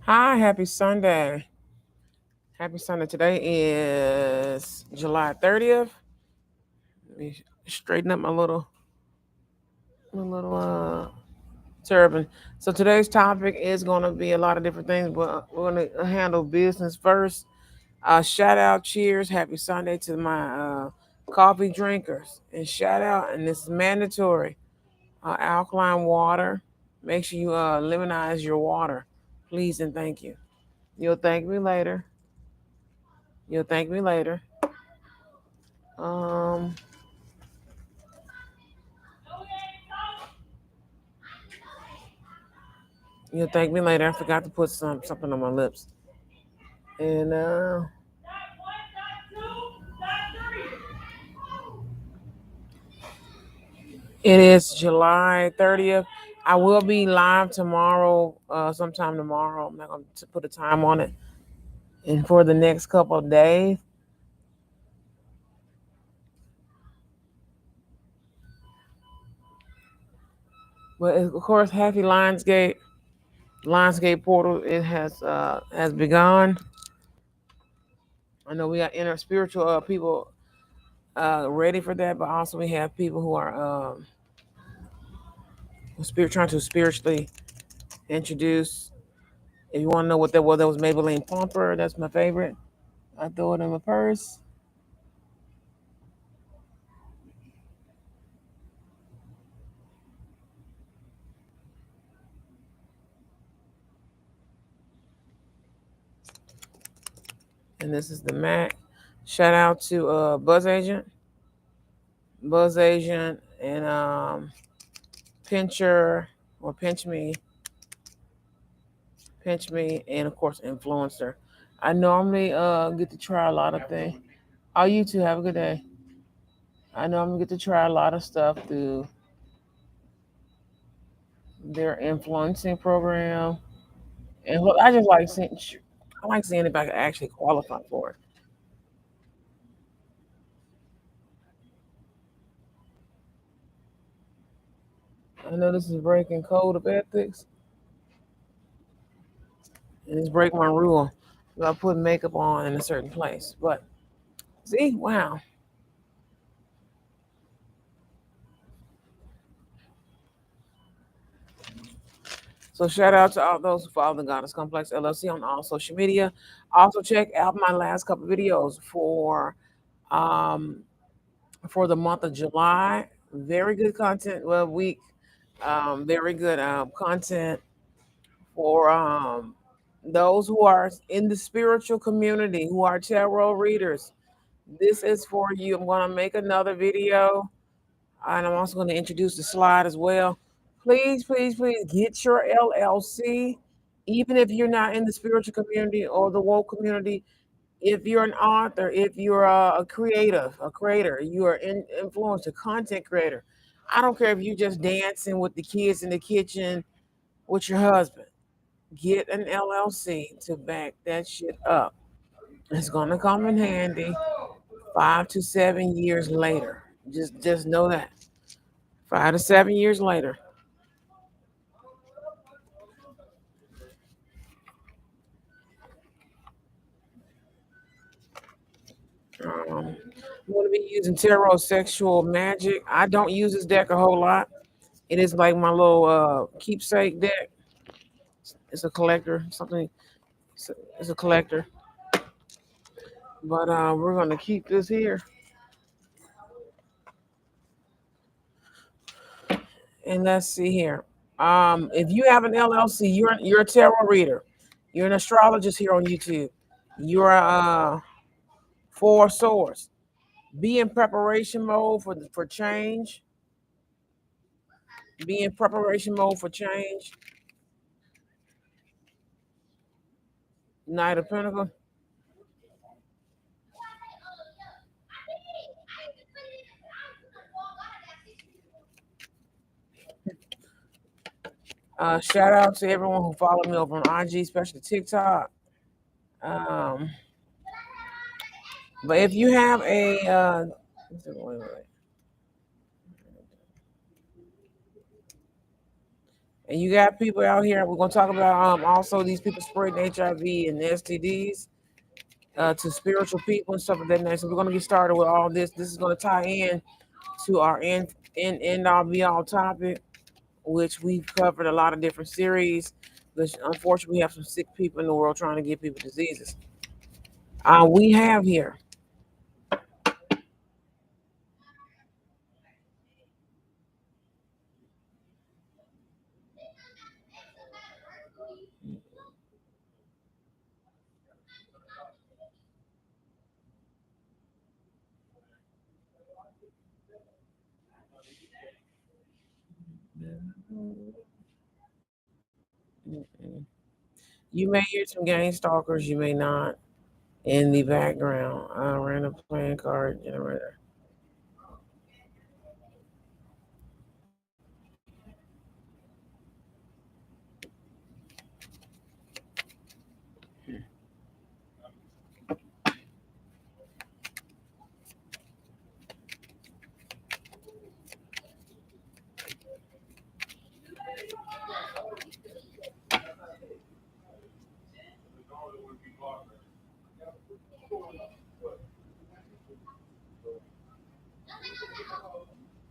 Hi, happy Sunday. Happy Sunday. Today is July 30th. Let me straighten up my little turban. So today's topic is going to be a lot of different things, but we're going to handle business first. Shout out, cheers, happy Sunday to my coffee drinkers. And shout out, and this is mandatory, alkaline water. Make sure you lemonize your water, please and thank you. You'll thank me later. You'll thank me later. Um, you'll thank me later. I forgot to put something on my lips. And it is July 30th. I will be live tomorrow, sometime tomorrow. I'm not going to put a time on it. And for the next couple of days. But of course, happy Lionsgate portal. It has begun. I know we got inner spiritual people ready for that, but also we have people who are trying to spiritually introduce. If you want to know what that was Maybelline Pumper. That's my favorite. I throw it in my purse. And this is the MAC. Shout out to Buzz Agent, and Pincher or Pinch Me, and of course Influencer. I normally get to try a lot of things. Oh, you too. Have a good day. I normally get to try a lot of stuff through their influencing program, and look, I just like seeing. I like seeing if I can actually qualify for it. I know this is breaking code of ethics, and it's breaking my rule about putting makeup on in a certain place. But see, wow. So shout out to all those who follow the Goddess Complex LLC on all social media. Also check out my last couple videos um for the month of July. Very good content. Well, week. Very good content for those who are in the spiritual community, who are tarot readers. This is for you. I'm going to make another video, and I'm also going to introduce the slide as well. Please, please, please get your LLC, even if you're not in the spiritual community or the woke community. If you're an author, if you're a creator, you are an influencer, content creator. I don't care if you're just dancing with the kids in the kitchen with your husband. Get an LLC to back that shit up. It's gonna come in handy 5 to 7 years later. Just know that. 5 to 7 years later. I'm gonna be using tarot sexual magic. I don't use this deck a whole lot. It is like my little keepsake deck. It's a collector, something. It's a collector. But we're gonna keep this here. And let's see here. If you have an LLC, you're a tarot reader. You're an astrologist here on YouTube. You're a four swords. Be in preparation mode for change. Be in preparation mode for change. Knight of Pentacles. Shout out to everyone who followed me over on IG, especially TikTok. Um, but if you have wait, wait. And you got people out here. We're gonna talk about also these people spreading HIV and STDs to spiritual people and stuff of that nature. So we're gonna get started with all this. This is gonna tie in to our end all be all topic, which we've covered a lot of different series. Which unfortunately we have some sick people in the world trying to give people diseases. We have here. You may hear some gang stalkers, you may not. In the background, random playing card generator.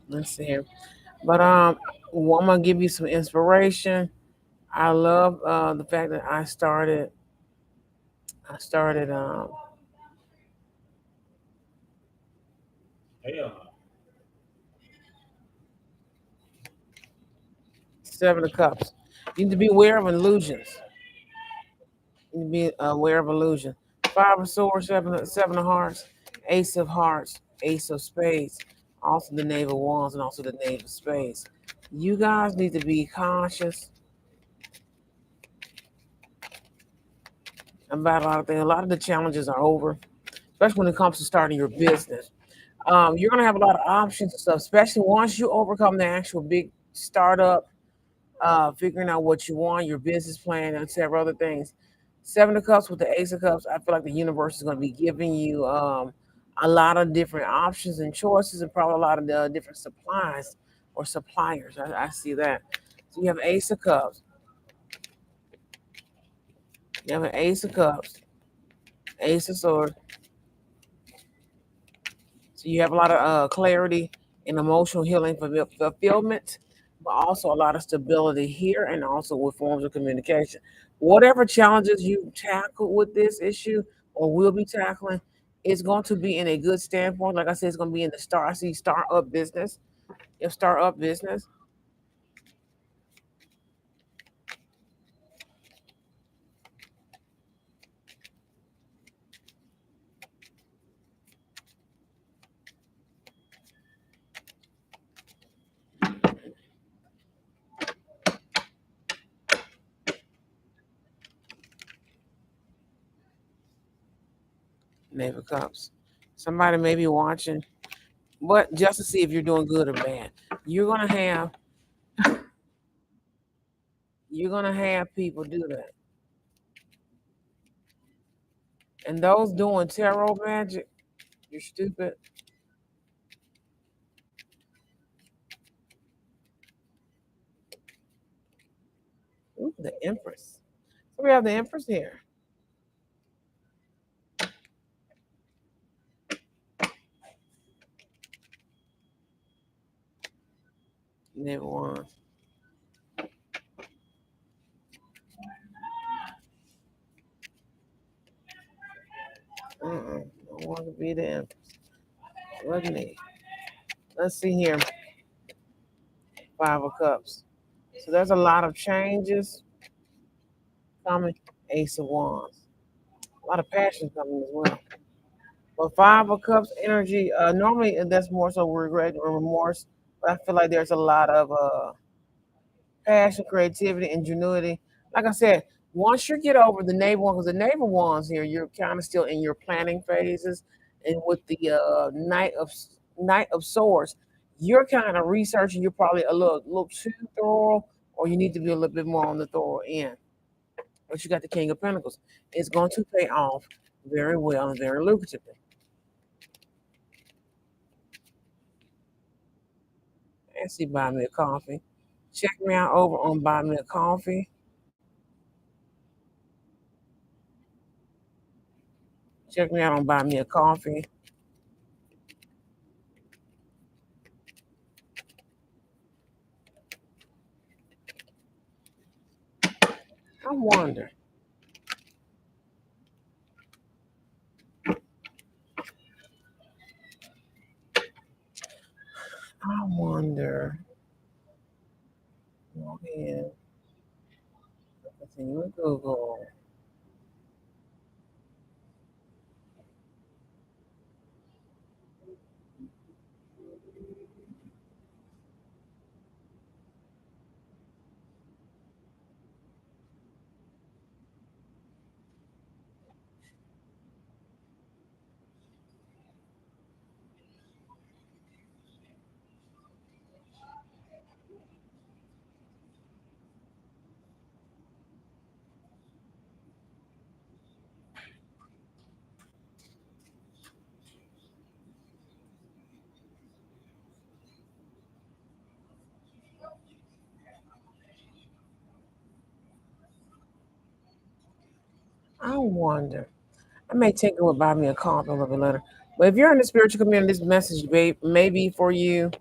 Let's see here. But well, I'm gonna give you some inspiration. I love the fact that I started 7 of Cups. You need to be aware of illusions. You need to be aware of illusion. 5 of Swords, seven of Hearts, Ace of Hearts, Ace of Spades, also the Knave of Wands, and also the Knave of Spades. You guys need to be conscious about a lot of things. A lot of the challenges are over, especially when it comes to starting your business. You're gonna have a lot of options and stuff, especially once you overcome the actual big startup, figuring out what you want, your business plan, and several other things. 7 of Cups with the Ace of Cups, I feel like the universe is going to be giving you a lot of different options and choices, and probably a lot of different supplies or suppliers. I see that. So you have Ace of Cups. You have an Ace of Cups, Ace of Swords. So you have a lot of clarity and emotional healing fulfillment, but also a lot of stability here and also with forms of communication. Whatever challenges you tackle with this issue or will be tackling, it's going to be in a good standpoint. Like I said, it's going to be in the start. I see startup business. If startup business, Knave of Cups. Somebody may be watching, but just to see if you're doing good or bad. You're gonna have you're gonna have people do that. And those doing tarot magic, you're stupid. Ooh, the Empress. So we have the Empress here. Never won. Don't want to be the Empress. Wasn't me. Let's see here. 5 of Cups. So there's a lot of changes coming. Ace of Wands. A lot of passion coming as well. But 5 of Cups energy, normally that's more so regret or remorse. But I feel like there's a lot of passion, creativity, ingenuity. Like I said, once you get over the neighbor one, because the neighbor ones here, you're kind of still in your planning phases, and with the Knight of Swords, you're kind of researching. You're probably a little too thorough, or you need to be a little bit more on the thorough end. But you got the King of Pentacles. It's going to pay off very well and very lucratively. And she buy me a coffee. Check me out over on Buy Me a Coffee. Check me out on Buy Me a Coffee. I wonder. I wonder. Log in. Continue with Google. I wonder. I may take it with Buy Me a Coffee a little bit later. But if you're in the spiritual community, this message may be for you.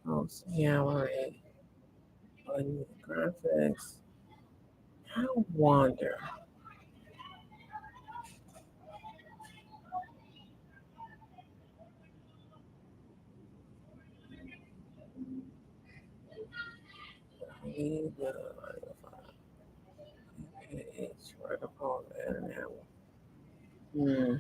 Oh, yeah, all right. Graphics. I wonder. It's right upon that. Hmm.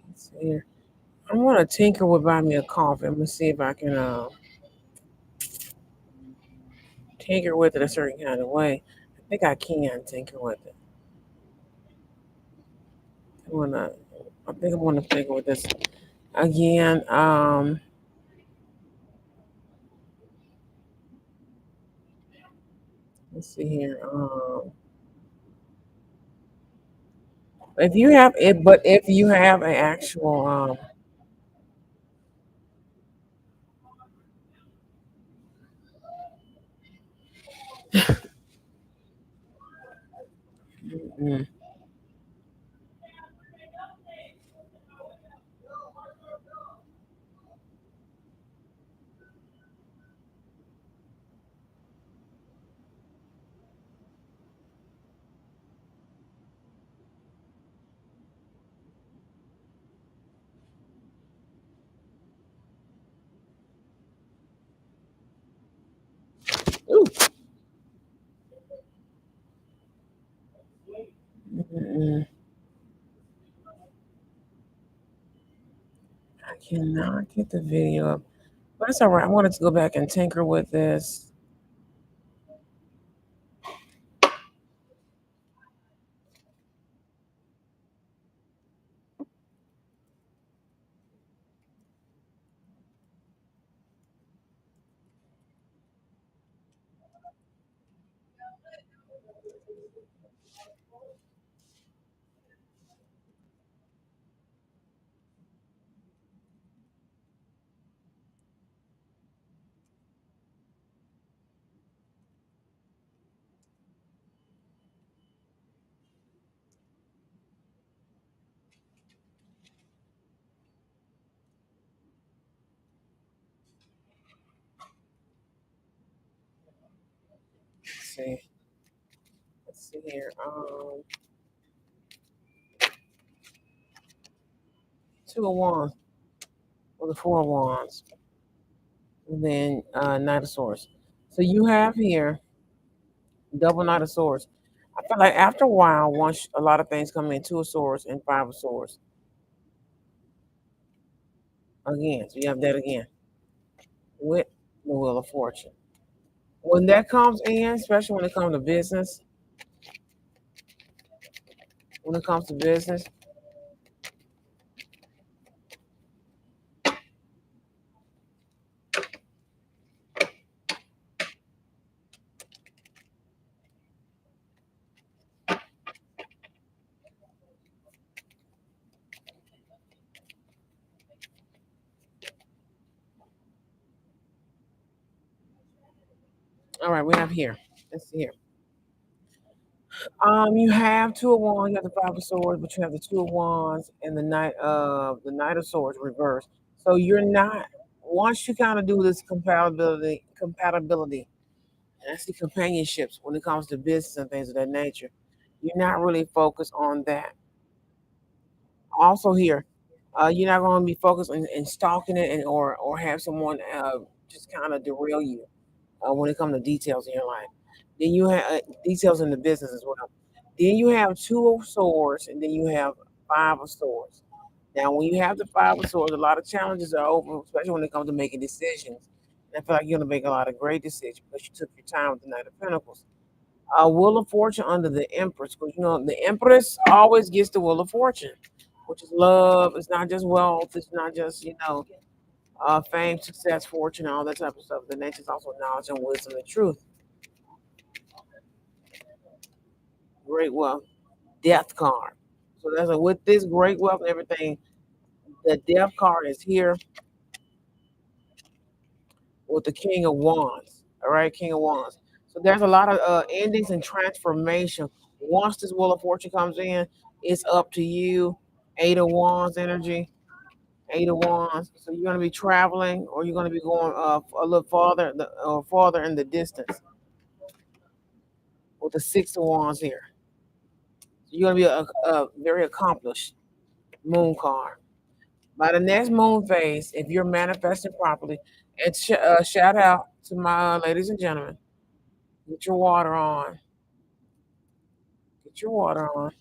Let's see here. I want to tinker with Buy Me a Coffee. I'm gonna see if I can tinker with it a certain kind of way. I think I can tinker with it. I wanna. I think I want to tinker with this again. Let's see here. If you have it, but if you have an actual mm, ooh, mm, I cannot get the video up. But it's all right. I wanted to go back and tinker with this. Let's see. Let's see here. Two of Wands or the Four of Wands, and then Knight of Swords. So you have here double Knight of Swords. I feel like after a while, once a lot of things come in, Two of Swords and Five of Swords again. So you have that again with the Wheel of Fortune. When that comes in, especially when it comes to business, when it comes to business, all right, we have here. Let's see here. You have Two of Wands, you have the Five of Swords, but you have the Two of Wands and the Knight of Swords reversed. So you're not once you kind of do this compatibility, and I see companionships when it comes to business and things of that nature. You're not really focused on that. Also here, you're not going to be focused on stalking it or have someone just kind of derail you when it comes to details in your life. Then you have details in the business as well. Then you have Two of Swords, and then you have Five of Swords. Now, when you have the Five of Swords, a lot of challenges are over, especially when it comes to making decisions. And I feel like you're going to make a lot of great decisions because you took your time with the Knight of Pentacles. Wheel of Fortune under the Empress, because you know the Empress always gets the Wheel of Fortune, which is love. It's not just wealth. It's not just fame, success, fortune, all that type of stuff. The nature is also knowledge and wisdom and truth. Great wealth, Death card. So that's with this great wealth and everything. The Death card is here with the King of Wands. All right, King of Wands. So there's a lot of endings and transformation. Once this Wheel of Fortune comes in, it's up to you. Eight of Wands energy. Eight of Wands. So you're going to be traveling, or you're going to be going a little farther in the distance with the Six of Wands here. So you're going to be a very accomplished Moon card. By the next moon phase, if you're manifesting properly, and shout out to my ladies and gentlemen, get your water on. Get your water on.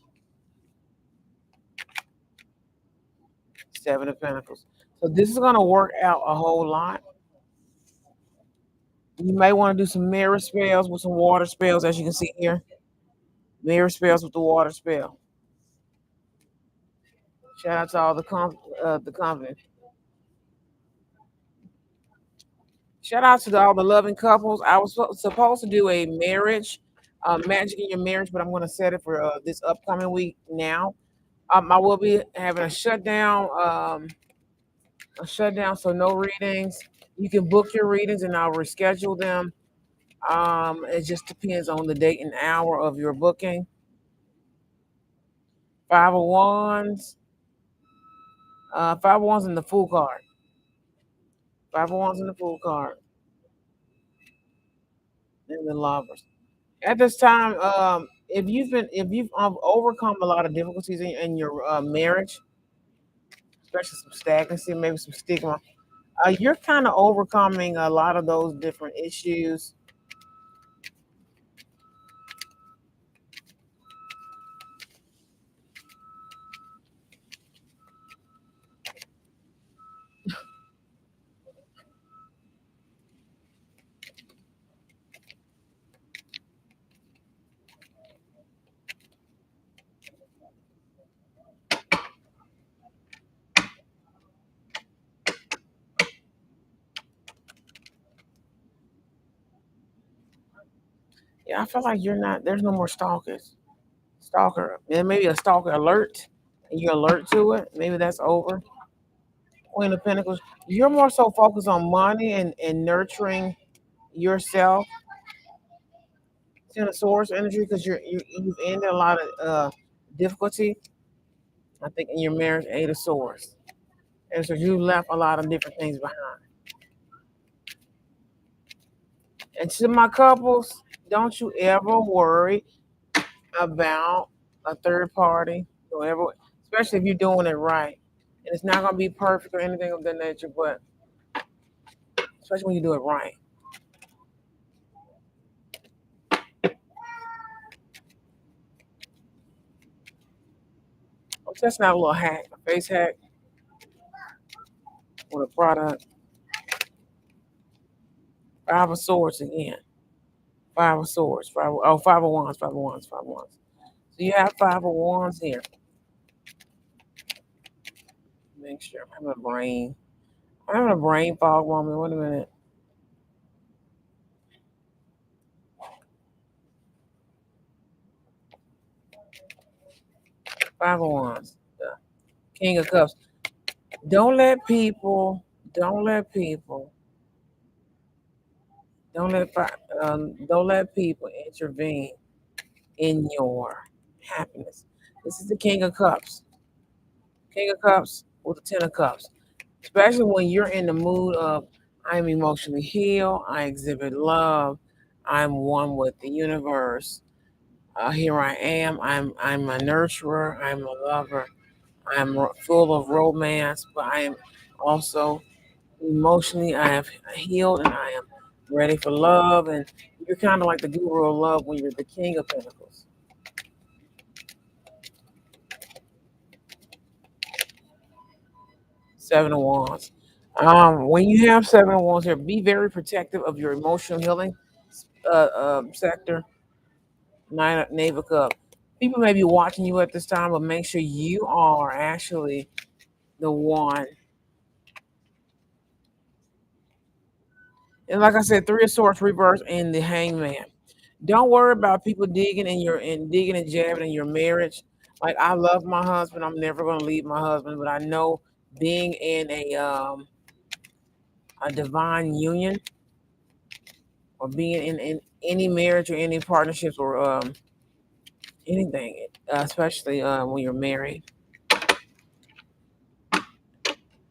Seven of Pentacles. So this is going to work out a whole lot. You may want to do some mirror spells with some water spells, as you can see here. Mirror spells with the water spell. Shout out to all the confident. Shout out to all the loving couples. I was supposed to do a marriage, magic in your marriage, but I'm going to set it for this upcoming week now. I will be having a shutdown, so no readings. You can book your readings, and I'll reschedule them. It just depends on the date and hour of your booking. Five of Wands, Five of Wands in the Fool card. Five of Wands in the Fool card, and the Lovers. At this time, if you've overcome a lot of difficulties in your marriage, especially some stagnancy, maybe some stigma, you're kind of overcoming a lot of those different issues. Yeah, I feel like you're not. There's no more stalkers. Stalker, and maybe a stalker alert, and you alert to it. Maybe that's over. Queen of Pentacles. You're more so focused on money and nurturing yourself. Ten of Swords energy because you've ended a lot of difficulty. I think in your marriage, Eight of Swords, and so you left a lot of different things behind. And to my couples, don't you ever worry about a third party. Don't ever, especially if you're doing it right. And it's not gonna be perfect or anything of that nature, but especially when you do it right. I'm testing out a little hack, a face hack with a product. Five of Swords again. Five of Swords. Five of Wands. Five of Wands. Five of Wands. So you have Five of Wands here. Make sure I'm having a brain. I'm having a brain fog moment. Wait a minute. Five of Wands. The King of Cups. Don't let people. Don't let people. Don't let people intervene in your happiness. This is the King of Cups. King of Cups with the Ten of Cups. Especially when you're in the mood of I'm emotionally healed, I exhibit love, I'm one with the universe. Here I am. I'm a nurturer. I'm a lover. Full of romance, but I am also emotionally. I have healed, and I am ready for love. And you're kind of like the guru of love when you're the King of Pentacles. Seven of Wands. When you have Seven of Wands here, be very protective of your emotional healing sector. Knave of Cup. People may be watching you at this time, but make sure you are actually the one. And like I said, Three of Swords reverse and the Hangman. Don't worry about people digging and jabbing in your marriage. Like I love my husband. I'm never gonna leave my husband, but I know being in a divine union or being in any marriage or any partnerships or anything, especially when you're married,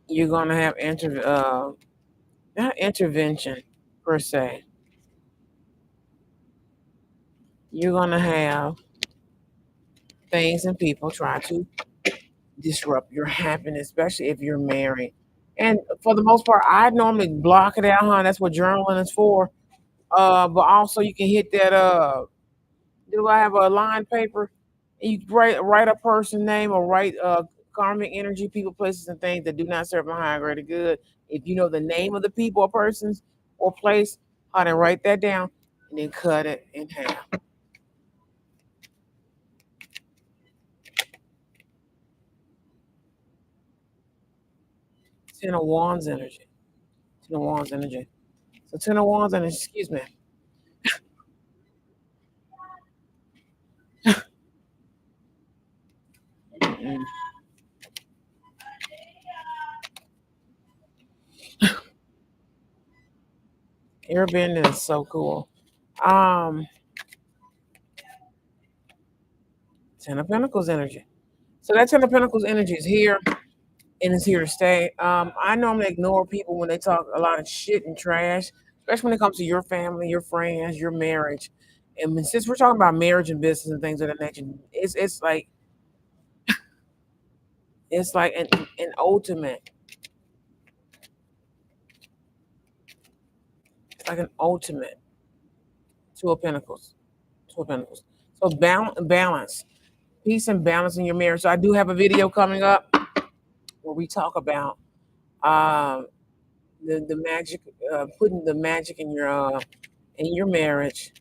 you're gonna have not intervention per se. You're gonna have things and people try to disrupt your happiness, especially if you're married. And for the most part, I normally block it out, huh? That's what journaling is for. But also you can hit that do I have a line paper? You write a person name or write karmic energy, people, places, and things that do not serve a higher greater good. If you know the name of the people or persons or place, how to write that down and then cut it in half. Ten of Wands energy. Ten of Wands energy. So Ten of Wands energy, excuse me. Mm-mm. Airbending is so cool. Um, Ten of Pentacles energy. So that Ten of Pentacles energy is here and it's here to stay. I normally ignore people when they talk a lot of shit and trash, especially when it comes to your family, your friends, your marriage. And since we're talking about marriage and business and things of that nature, it's like an ultimate. It's like an ultimate Two of Pentacles. Two of Pentacles. So balance, peace and balance in your marriage. So I do have a video coming up where we talk about um, the magic, putting the magic in your marriage.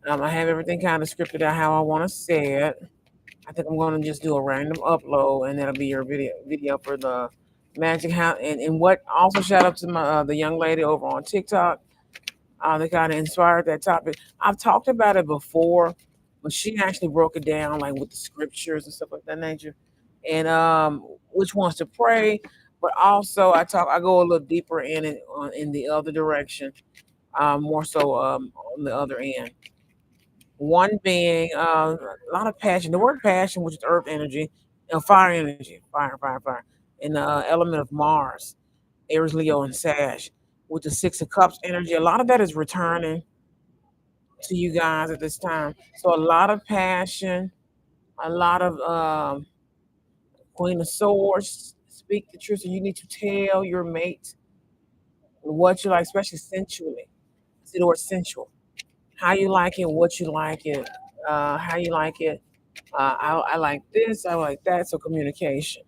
I have everything kind of scripted out how I want to say it. I think I'm going to just do a random upload, and that'll be your video for the magic house. And what also shout out to my the young lady over on TikTok. That kind of inspired that topic. I've talked about it before, but she actually broke it down like with the scriptures and stuff like that nature, and which ones to pray. But also, I go a little deeper in it in the other direction, more so on the other end. One being a lot of passion. The word passion, which is earth energy, fire energy, fire, and the element of Mars, Aries, Leo, and Sag, with the Six of Cups energy. A lot of that is returning to you guys at this time. So a lot of passion, a lot of Queen of Swords, speak the truth. So you need to tell your mate what you like, especially sensually. See the word sensual. How you like it, what you like it, how you like it. I like this, I like that. So communication.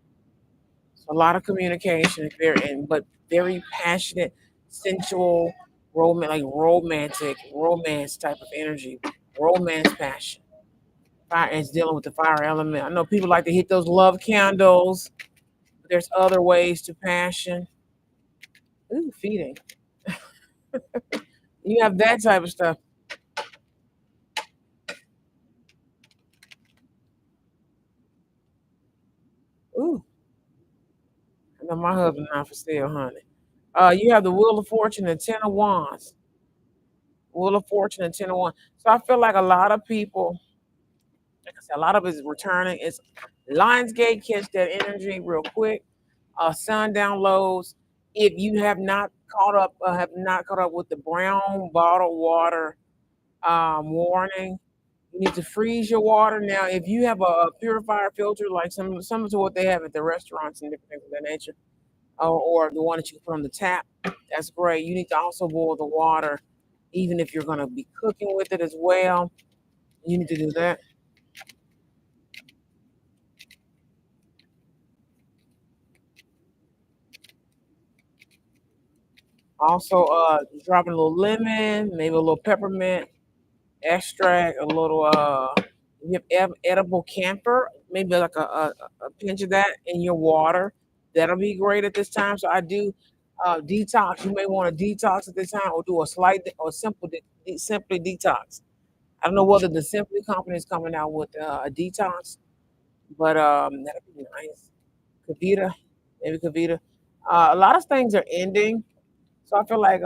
So a lot of communication, but very passionate, sensual, romance type of energy, romance passion. Fire is dealing with the fire element. I know people like to hit those love candles. But there's other ways to passion. Ooh, feeding. You have that type of stuff. Ooh, I know my husband not for sale, honey. You have the Wheel of Fortune and Ten of Wands. Wheel of Fortune and Ten of Wands. So I feel like a lot of people, like I said, a lot of it is returning. It's Lionsgate, catch that energy real quick. Sun downloads. If you have not caught up with the brown bottled water warning, you need to freeze your water. Now, if you have a purifier filter, like some of what they have at the restaurants and different things of that nature, or the one that you can put on the tap, that's great. You need to also boil the water, even if you're going to be cooking with it as well. You need to do that. Also, dropping a little lemon, maybe a little peppermint extract, a little you have edible camphor, maybe like a pinch of that in your water. That'll be great at this time. So I do detox. You may want to detox at this time, or do a slight or simply detox. I don't know whether the Simply company is coming out with a detox, but that'd be nice. Kavita, maybe Kavita. A lot of things are ending, so I feel like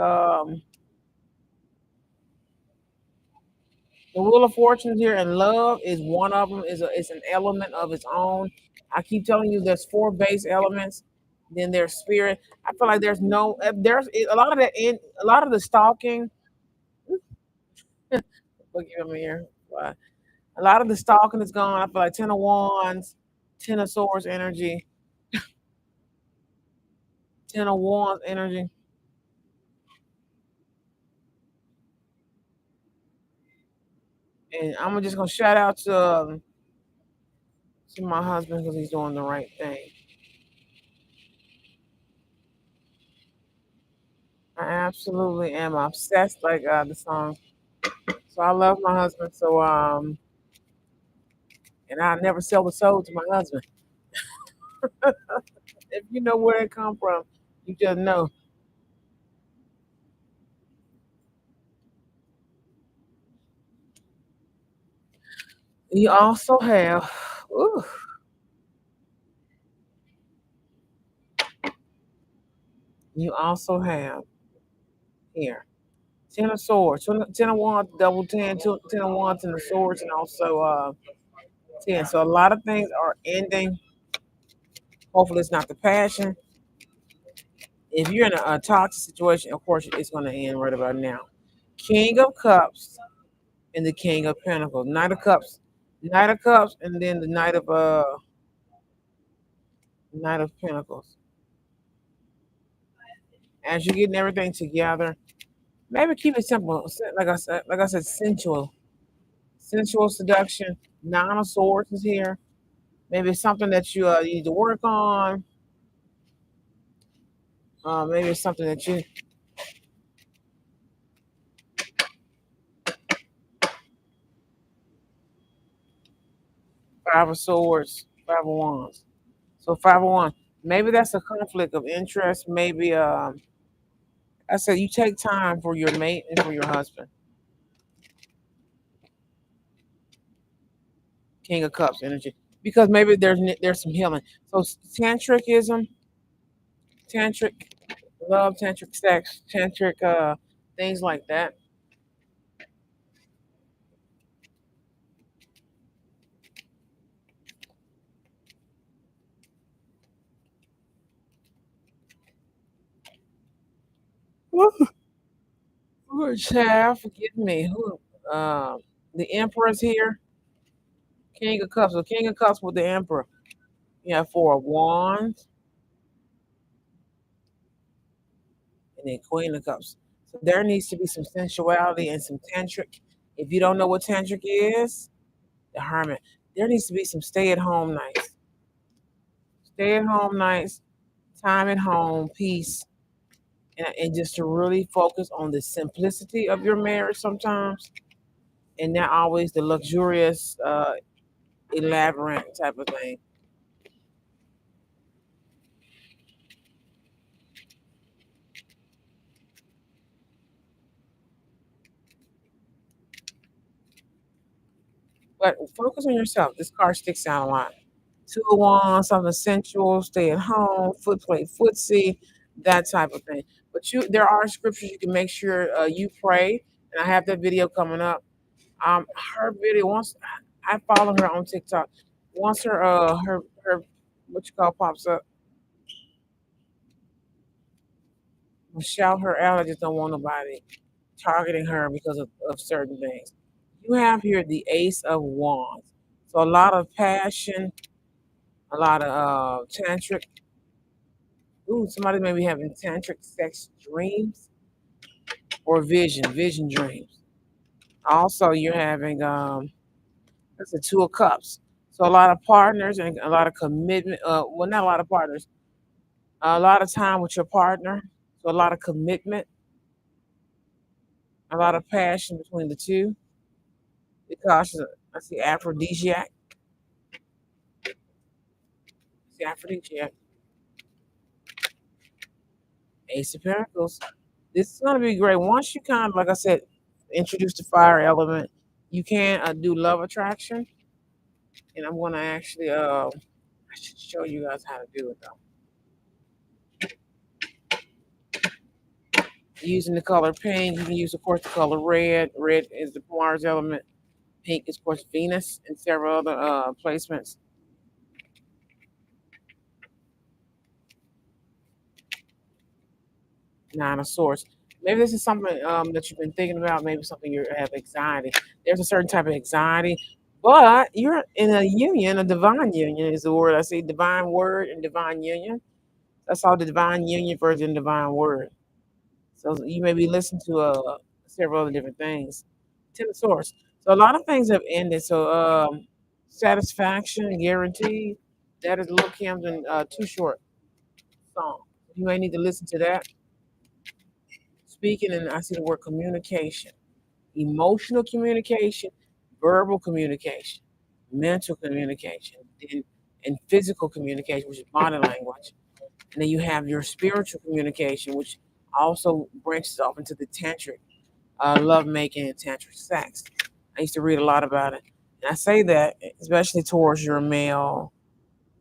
the Wheel of Fortune here and love is one of them. It's an element of its own. I keep telling you, there's four base elements. Then there's spirit. I feel like there's no there's a lot of a lot of the stalking. Look at me here. A lot of the stalking is gone. I feel like Ten of Wands, Ten of Swords energy, Ten of Wands energy. And I'm just gonna shout out to my husband because he's doing the right thing. I absolutely am obsessed, like the song. So I love my husband. So and I never sell the soul to my husband. If you know where it come from, you just know. You also have, ooh, you also have here Ten of Swords, Ten of Wands, double ten, Ten of Wands, and the Swords, and also ten. So a lot of things are ending. Hopefully, it's not the passion. If you're in a toxic situation, of course, it's going to end right about now. King of Cups and the King of Pentacles. Knight of Cups, and then the Knight of Pentacles. As you're getting everything together, maybe keep it simple. Like I said, sensual seduction. Nine of Swords is here. Maybe it's something that you need to work on. Maybe it's something that you Five of Swords, Five of Wands. So five of Wands. Maybe that's a conflict of interest. Maybe I said you take time for your mate and for your husband. King of Cups energy, because maybe there's some healing. So tantricism, tantric love, tantric sex, tantric things like that. Who child, forgive me. Who the Emperor's here. King of Cups. So King of Cups with the Emperor. You have Four of Wands. and then Queen of Cups. So there needs to be some sensuality and some tantric. If you don't know what tantric is, the Hermit. There needs to be some stay-at-home nights. Stay-at-home nights, time at home, peace, and just to really focus on the simplicity of your marriage sometimes, and not always the luxurious, elaborate type of thing. But focus on yourself. This card sticks out a lot. Two of Wands, something sensual, stay at home, foot play footsie, that type of thing. But there are scriptures you can make sure you pray, and I have that video coming up. Her video once I follow her on TikTok. Once her what you call pops up, shout her out. I just don't want nobody targeting her because of certain things. You have here the Ace of Wands, so a lot of passion, a lot of tantric. Ooh, somebody may be having tantric sex dreams or vision dreams. Also, you're having that's the Two of Cups. So a lot of partners and a lot of commitment. Well, not a lot of partners. A lot of time with your partner. So a lot of commitment, a lot of passion between the two. Because I see aphrodisiac. See aphrodisiac. Ace of Pentacles. This is going to be great. Once you kind of, like I said, introduce the fire element, you can do love attraction. And I'm going to actually, I should show you guys how to do it though. Using the color pink, you can use, of course, the color red. Red is the Mars element. Pink is, of course, Venus and several other placements. Nine of Swords. Maybe this is something that you've been thinking about. Maybe something you have anxiety. There's a certain type of anxiety, but you're in a union, a divine union is the word I see. Divine word and divine union. That's all the divine union version, divine word. So you may be listening to several other different things. Ten of Swords. So a lot of things have ended. So satisfaction guaranteed. That is Lil Kim's and Too Short song. You may need to listen to that. Speaking, and I see the word communication, emotional communication, verbal communication, mental communication, and physical communication, which is body language. And then you have your spiritual communication, which also branches off into the tantric, love making and tantric sex. I used to read a lot about it. And I say that especially towards your male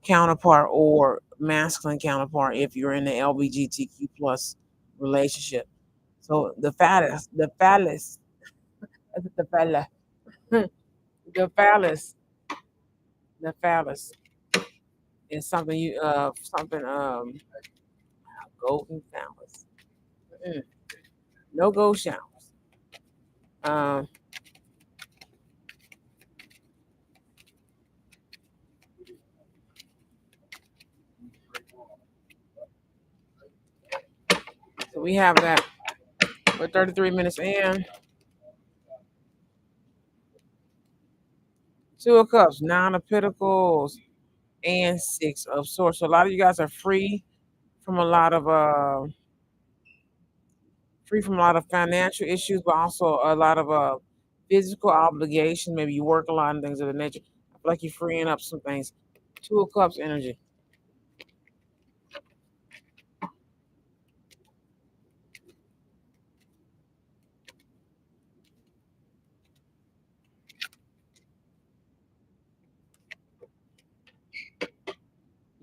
counterpart or masculine counterpart if you're in the LGBTQ plus relationship. So the phallus, the phallus, the phallus is something something golden phallus. Mm, no gold showers. Um, so we have that. We're 33 minutes in. Two of Cups, Nine of Pentacles, and Six of Swords. So a lot of you guys are from a lot of free from a lot of financial issues, but also a lot of physical obligation. Maybe you work a lot and things of the nature. I feel like you're freeing up some things. Two of Cups energy.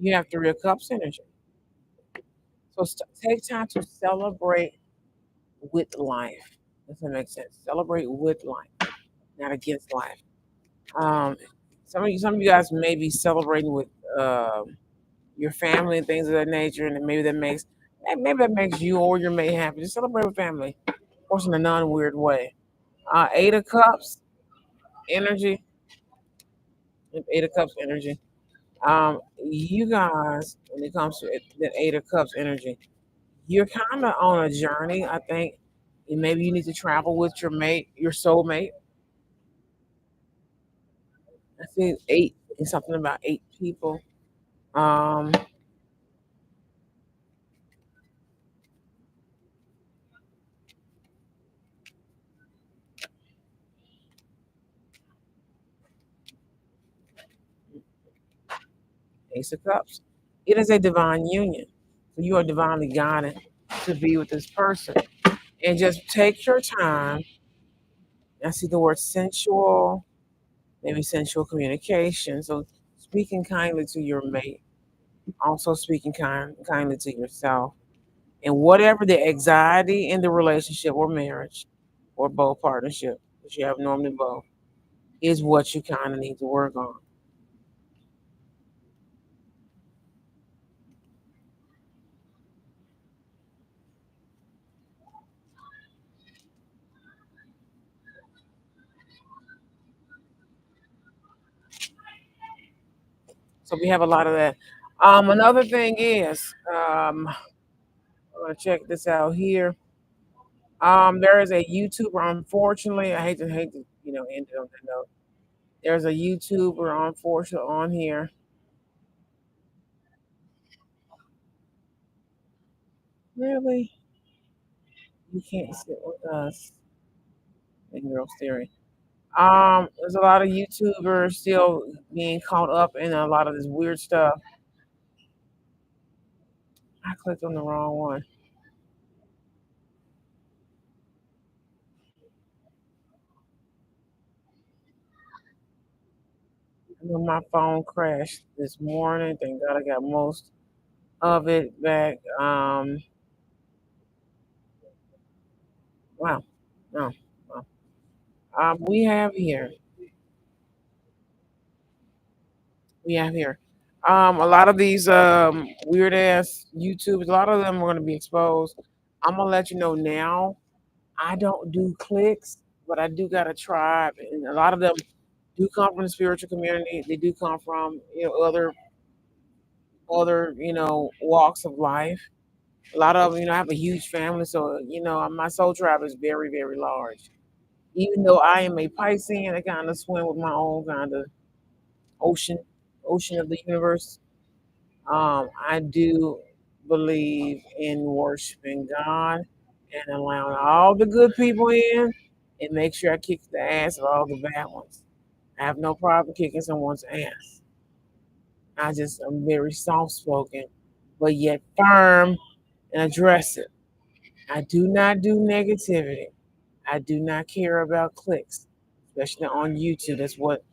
You have Three of Cups energy. So take time to celebrate with life. Does that make sense? Celebrate with life, not against life. Um, some of you guys may be celebrating with your family and things of that nature, and maybe that makes you or your mate happy. Just celebrate with family, of course, in a non-weird way. Eight of Cups energy. Eight of Cups energy. You guys, when it comes to that Eight of Cups energy, you're kind of on a journey, I think. And maybe you need to travel with your mate, your soulmate. I think eight and something about eight people. Um, Ace of Cups. It is a divine union. So you are divinely guided to be with this person. And just take your time. I see the word sensual, maybe sensual communication. So speaking kindly to your mate, also speaking kindly to yourself. And whatever the anxiety in the relationship or marriage or both partnership, which you have normally both, is what you kind of need to work on. So we have a lot of that. Another thing is, I'm gonna check this out here. There is a YouTuber. Unfortunately, I hate to end it on that note. There's a YouTuber, unfortunately, on here. Really, you can't sit with us in Girls Theory. There's a lot of YouTubers still being caught up in a lot of this weird stuff. I clicked on the wrong one. I know my phone crashed this morning. Thank God I got most of it back. Wow. No. no. We have here. We have here. A lot of these weird ass YouTubers. A lot of them are going to be exposed. I'm gonna let you know now. I don't do clicks, but I do got a tribe, and a lot of them do come from the spiritual community. They do come from other walks of life. A lot of them, I have a huge family, so my soul tribe is very very large. Even though I am a Piscean, I kind of swim with my own kind of ocean, ocean of the universe. I do believe in worshiping God and allowing all the good people in, and make sure I kick the ass of all the bad ones. I have no problem kicking someone's ass. I'm very soft spoken, but yet firm and address it. I do not do negativity. I do not care about clicks, especially on YouTube. That's what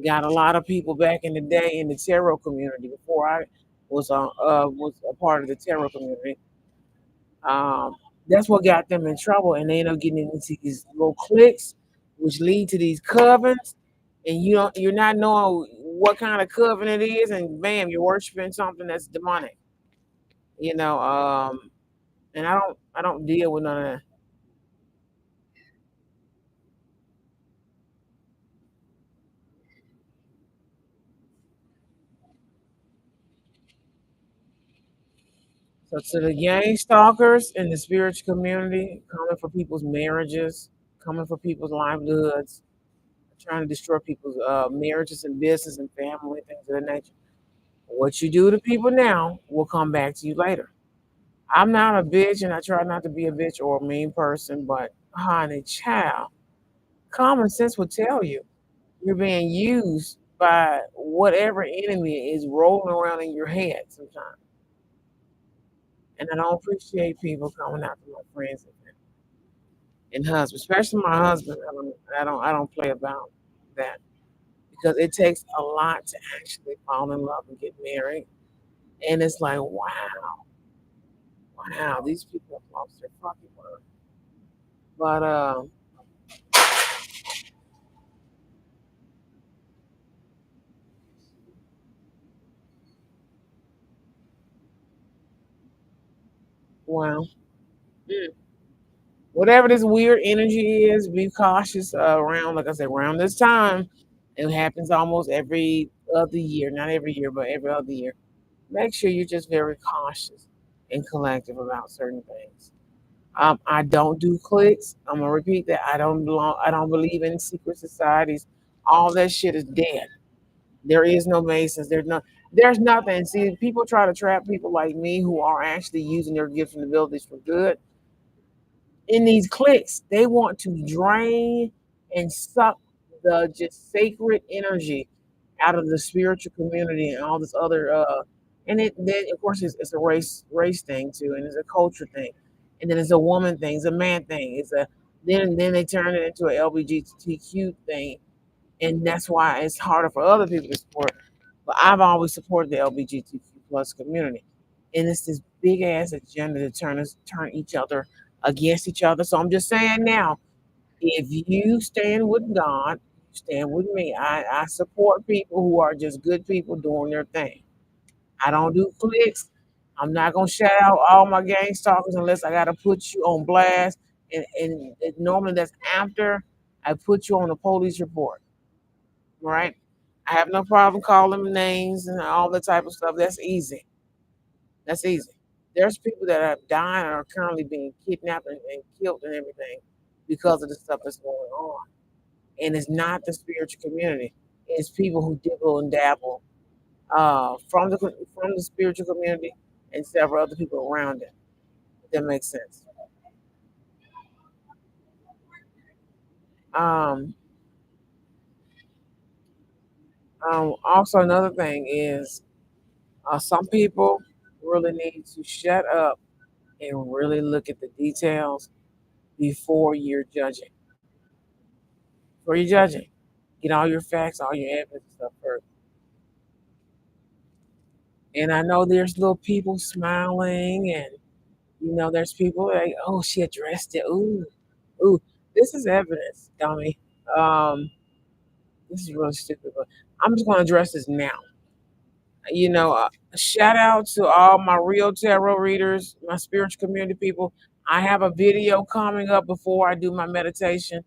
got a lot of people back in the day in the tarot community. Before I was a part of the tarot community, um, that's what got them in trouble, and they end up getting into these little cliques, which lead to these covens, and you're not knowing what kind of coven it is, and bam, you're worshiping something that's demonic. You know, um, and I don't deal with none of that. So to the gang stalkers in the spiritual community, coming for people's marriages, coming for people's livelihoods, trying to destroy people's marriages and business and family, things of that nature. What you do to people now will come back to you later. I'm not a bitch, and I try not to be a bitch or a mean person, but honey, child, common sense would tell you you're being used by whatever enemy is rolling around in your head sometimes. And I don't appreciate people coming after my friends and husbands, especially my husband. I don't play about that because it takes a lot to actually fall in love and get married. And it's like, wow, these people have lost their fucking word. But wow, mm, whatever this weird energy is, be cautious around. Like I said, around this time, it happens almost every other year. Not every year, but every other year. Make sure you're just very cautious. and collective about certain things. I don't do clicks. I'm gonna repeat that. I don't belong. I don't believe in secret societies. All that shit is dead. There is no Masons. There's no. There's nothing. See, people try to trap people like me who are actually using their gifts and abilities for good in these cliques. They want to drain and suck the just sacred energy out of the spiritual community and all this other and it then of course it's a race thing too, and it's a culture thing, and then it's a woman thing, it's a man thing, it's a then they turn it into a LGBTQ thing, and that's why it's harder for other people to support. But I've always supported the LGBTQ plus community, and it's this big ass agenda to turn each other against each other. So I'm just saying now, if you stand with God, stand with me. I support people who are just good people doing their thing. I don't do clicks. I'm not gonna shout out all my gang stalkers unless I gotta put you on blast. And normally that's after I put you on a police report, right? I have no problem calling them names and all that type of stuff. That's easy. That's easy. There's people that are dying or are currently being kidnapped and killed and everything because of the stuff that's going on. And it's not the spiritual community. It's people who dibble and dabble from the spiritual community and several other people around it. If that makes sense. Um, Also, another thing is some people really need to shut up and really look at the details before you're judging. Before you're judging, get all your facts, all your evidence and stuff first. And I know there's little people smiling, and there's people like, oh, she addressed it. Ooh, ooh, this is evidence, dummy. Um, this is really stupid, but I'm just going to address this now. Shout out to all my real tarot readers, my spiritual community people. I have a video coming up before I do my meditation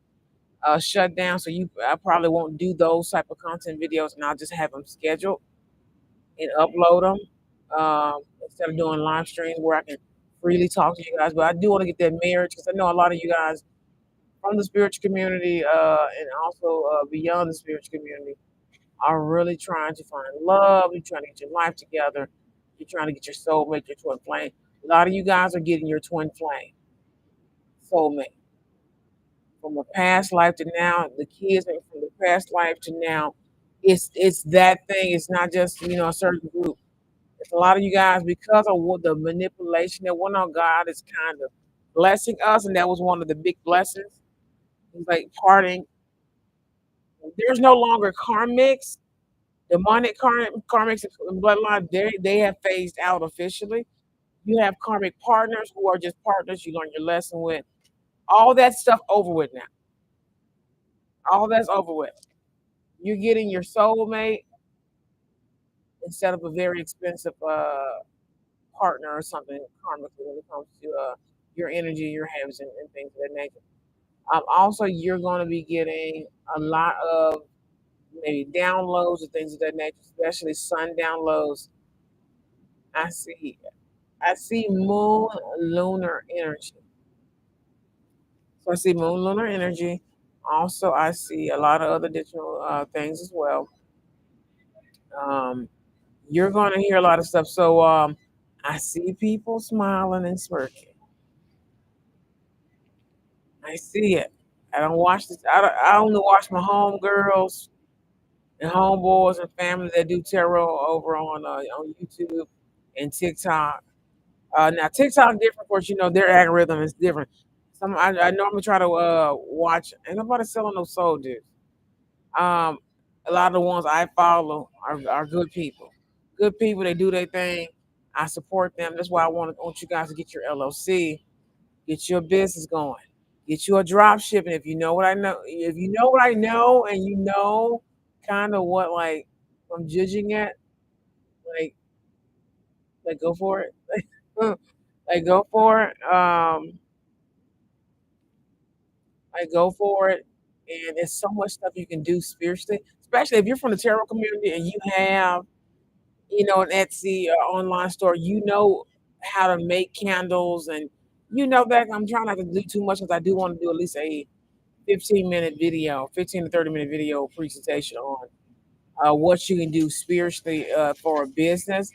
shut down, so I probably won't do those type of content videos, and I'll just have them scheduled and upload them instead of doing live streams where I can freely talk to you guys. But I do want to get that marriage because I know a lot of you guys from the spiritual community and also beyond the spiritual community are really trying to find love. You're trying to get your life together. You're trying to get your soulmate, your twin flame. A lot of you guys are getting your twin flame, soulmate, from a past life to now. The kids are from the past life to now. It's that thing. It's not just a certain group. It's a lot of you guys because of what the manipulation that went on. God is kind of blessing us, and that was one of the big blessings. It's like parting. There's no longer karmics. Demonic karmics and bloodline, they have phased out officially. You have karmic partners who are just partners you learn your lesson with. All that stuff over with now. All that's over with. You're getting your soulmate instead of a very expensive partner or something karmically when it comes to your energy, your habits, and things of that nature. Also, you're going to be getting a lot of maybe downloads and things of that nature, especially sun downloads. I see. I see moon lunar energy. So I see moon lunar energy. Also, I see a lot of other digital things as well. Um, you're going to hear a lot of stuff. So I see people smiling and smirking. I see it. I don't watch this. I only watch my homegirls and homeboys and family that do tarot over on YouTube and TikTok. Now TikTok different, of course. Their algorithm is different. I normally try to watch. Ain't nobody selling no soul dudes. Um, a lot of the ones I follow are good people. Good people. They do their thing. I support them. That's why I want you guys to get your LLC, get your business going, get you a drop shipping. If you know what I know, if you know what I know, and you know kind of what like I'm judging at, like go for it. Like go for it. Like go for it. And there's so much stuff you can do spiritually, especially if you're from the tarot community and you have, an Etsy or online store. how to make candles, and that I'm trying not to do too much because I do want to do at least a 15-minute video, 15 to 30-minute video presentation on what you can do spiritually for a business.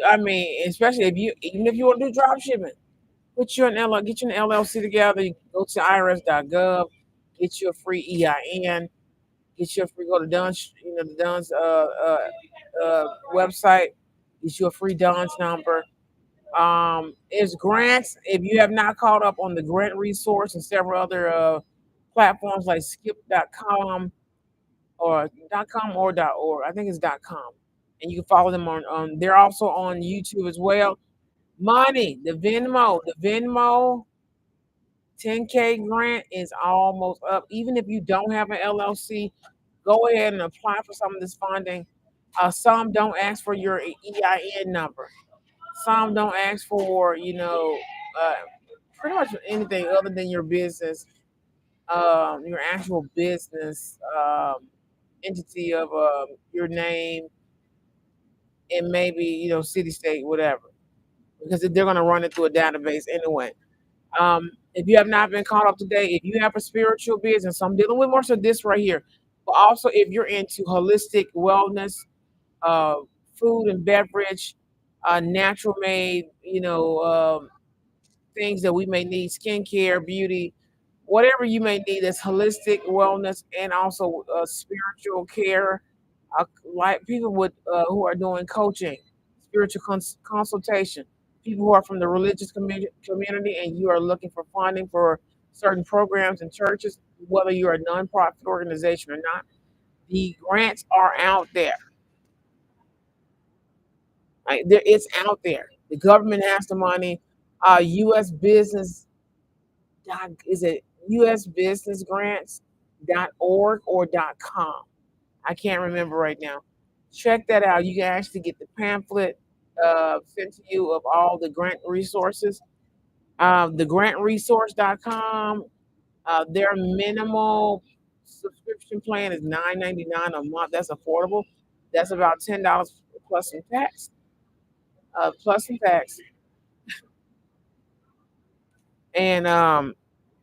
I mean, especially even if you want to do drop shipping, get you an LLC together. You go to irs.gov, get you a free EIN, get you a free go to Dunn's, the Dunn's website, get you a free Dunn's number. Is grants. If you have not caught up on the grant resource and several other platforms like skip.com or .com or .org, I think it's .com, and you can follow them on. They're also on YouTube as well. Money, the Venmo 10K grant is almost up. Even if you don't have an LLC, go ahead and apply for some of this funding. Some don't ask for your EIN number. Some don't ask for, uh, pretty much anything other than your business, your actual business entity of your name and maybe, city, state, whatever, because they're going to run it through a database anyway. If you have not been caught up today, if you have a spiritual business, so I'm dealing with more so this right here, but also if you're into holistic wellness, uh, food and beverage, natural made, things that we may need, skincare, beauty, whatever you may need that's holistic wellness and also spiritual care, like people with who are doing coaching, spiritual consultation, people who are from the religious community and you are looking for funding for certain programs and churches, whether you're a nonprofit organization or not, the grants are out there. Right? It's out there. The government has the money. U.S. business is it usbusinessgrants.org or .com. I can't remember right now. Check that out. You can actually get the pamphlet sent to you of all the grant resources. The grantresource.com, their minimal subscription plan is $9.99 a month. That's affordable. That's about $10 plus some tax. Plus some tax. And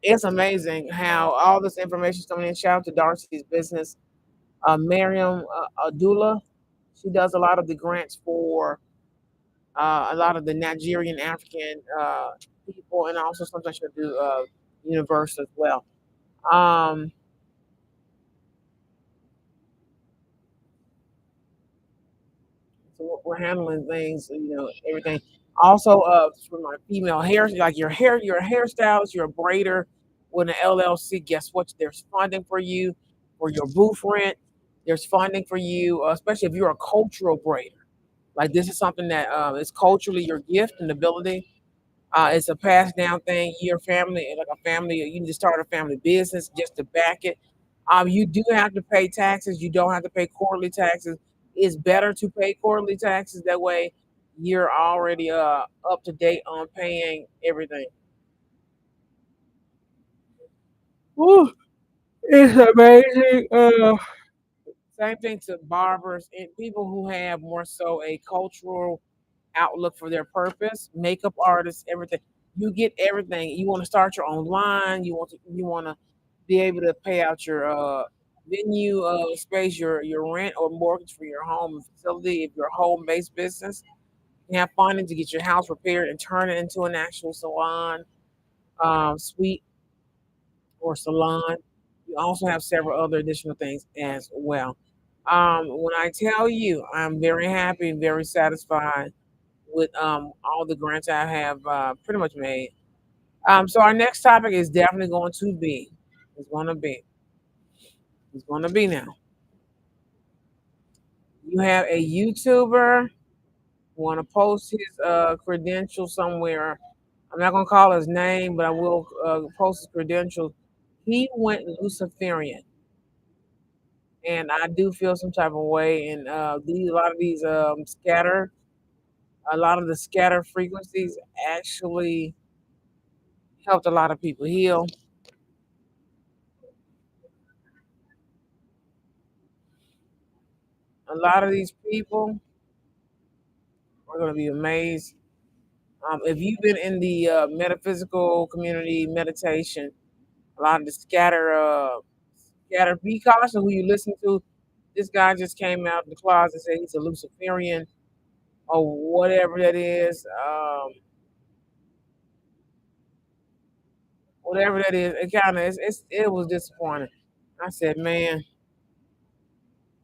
it's amazing how all this information is coming in. Shout out to Darcy's business, Miriam Adula. She does a lot of the grants for a lot of the Nigerian African people, and also sometimes she'll do universe as well. Um, so we're handling things, everything. Also, for my female hair, like you're a hairstylist, you're a braider with an LLC. Guess what? There's funding for you for your booth rent. There's funding for you, especially if you're a cultural braider. Like this is something that is culturally your gift and ability. It's a passed down thing. Your family, like a family, you can just start a family business just to back it. You do have to pay taxes. You don't have to pay quarterly taxes. It's better to pay quarterly taxes. That way, you're already up to date on paying everything. Woo, it's amazing. Same thing to barbers and people who have more so a cultural outlook for their purpose, makeup artists, everything. You get everything. You want to start your own line. You want to be able to pay out your venue space, your rent or mortgage for your home facility if you're a home based business. You have funding to get your house repaired and turn it into an actual salon, suite or salon. You also have several other additional things as well. When I tell you, I'm very happy and very satisfied with all the grants I have pretty much made. So our next topic is definitely going to be, it's going to be, it's going to be now. You have a YouTuber want to post his credentials somewhere. I'm not going to call his name, but I will post his credentials. He went Luciferian, and I do feel some type of way. And a lot of these a lot of the scatter frequencies actually helped a lot of people heal. A lot of these people are going to be amazed. If you've been in the metaphysical community meditation, a lot of the scatter. Be cautious who you listen to. This guy just came out of the closet and said he's a Luciferian or whatever that is. Whatever that is, it kind of it was disappointing. I said, man,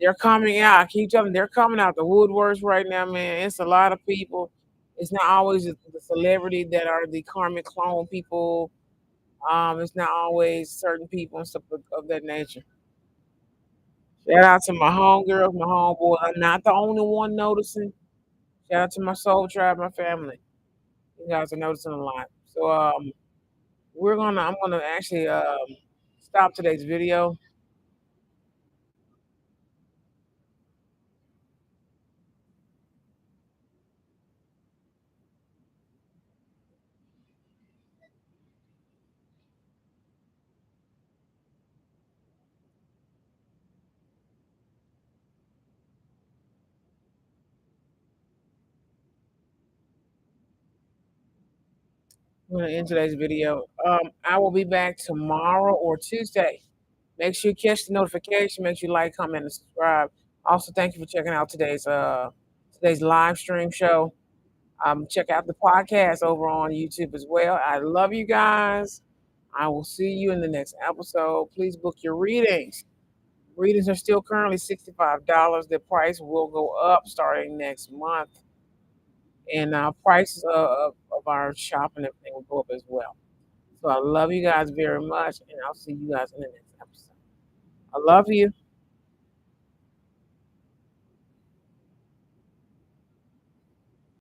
they're coming out. I keep telling them, they're coming out the woodworks right now, man. It's a lot of people. It's not always the celebrity that are the karmic clone people. It's not always certain people and stuff of that nature. Shout out to my homegirls, my homeboy. I'm not the only one noticing. Shout out to my soul tribe, my family. You guys are noticing a lot. So I'm gonna actually stop today's video. I'm gonna end today's video. I will be back tomorrow or Tuesday. Make sure you catch the notification. Make sure you like, comment, and subscribe. Also, thank you for checking out today's live stream show. Check out the podcast over on YouTube as well. I love you guys. I will see you in the next episode. Please book your readings. Readings are still currently $65. The price will go up starting next month, and prices of our shop and everything will go up as well. So I love you guys very much, and I'll see you guys in the next episode. I love you.